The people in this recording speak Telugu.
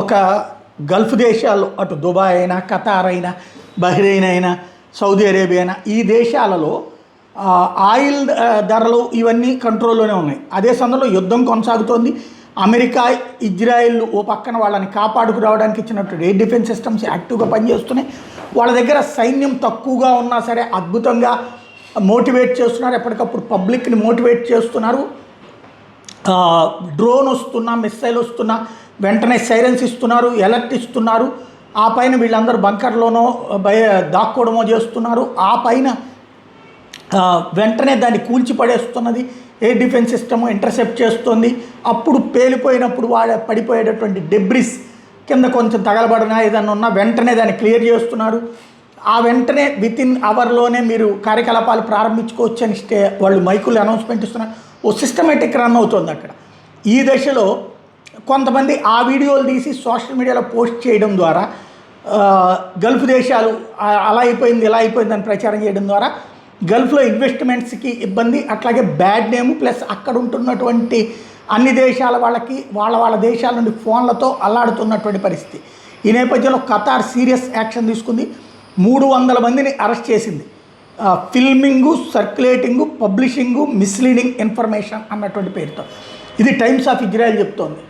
ఒక గల్ఫ్ దేశాలు అటు దుబాయ్ అయినా, ఖతార్ అయినా, బహ్రెయిన్ అయినా, సౌదీ అరేబియా అయినా ఈ దేశాలలో ఆయిల్ ధరలు ఇవన్నీ కంట్రోల్లోనే ఉన్నాయి. అదే సమయంలో యుద్ధం కొనసాగుతోంది. అమెరికా, ఇజ్రాయెల్ ఓ పక్కన వాళ్ళని కాపాడుకు రావడానికి ఇచ్చినట్టు ఎయిర్ డిఫెన్స్ సిస్టమ్స్ యాక్టివ్గా పనిచేస్తున్నాయి. వాళ్ళ దగ్గర సైన్యం తక్కువగా ఉన్నా సరే అద్భుతంగా మోటివేట్ చేస్తున్నారు, ఎప్పటికప్పుడు పబ్లిక్ని మోటివేట్ చేస్తున్నారు. డ్రోన్ వస్తున్నా, మిస్సైల్ వస్తున్నా వెంటనే సైరన్స్ ఇస్తున్నారు, ఎలర్ట్ ఇస్తున్నారు. ఆ పైన వీళ్ళందరూ బంకర్లోనో దాక్కోవడమో చేస్తున్నారు. ఆ పైన వెంటనే దాన్ని కూల్చిపడేస్తున్నది ఎయిర్ డిఫెన్స్ సిస్టమ్, ఇంటర్సెప్ట్ చేస్తుంది. అప్పుడు పేలిపోయినప్పుడు పడిపోయేటటువంటి డెబ్రిస్ కింద కొంచెం తగలబడినా ఏదన్నా ఉన్నా వెంటనే దాన్ని క్లియర్ చేస్తున్నారు. ఆ వెంటనే వితిన్ అవర్లోనే మీరు కార్యకలాపాలు ప్రారంభించుకోవచ్చు అని వాళ్ళు మైకులు అనౌన్స్మెంట్ ఇస్తున్నారు. ఓ సిస్టమేటిక్ రన్ అవుతుంది అక్కడ. ఈ దశలో కొంతమంది ఆ వీడియోలు తీసి సోషల్ మీడియాలో పోస్ట్ చేయడం ద్వారా గల్ఫ్ దేశాలు అలా అయిపోయింది, ఇలా అయిపోయిందని ప్రచారం చేయడం ద్వారా గల్ఫ్లో ఇన్వెస్ట్మెంట్స్కి ఇబ్బంది, అట్లాగే బ్యాడ్ నేమ్, ప్లస్ అక్కడ ఉంటున్నటువంటి అన్ని దేశాల వాళ్ళకి వాళ్ళ దేశాల నుండి ఫోన్లతో అల్లాడుతున్నటువంటి పరిస్థితి. ఈ నేపథ్యంలో ఖతార్ సీరియస్ యాక్షన్ తీసుకుంది. 300 మందిని అరెస్ట్ చేసింది. ఫిల్మింగు, సర్క్యులేటింగు, పబ్లిషింగు, మిస్లీడింగ్ ఇన్ఫర్మేషన్ అన్నటువంటి పేరుతో. ఇది టైమ్స్ ఆఫ్ ఇజ్రాయెల్ చెప్తోంది.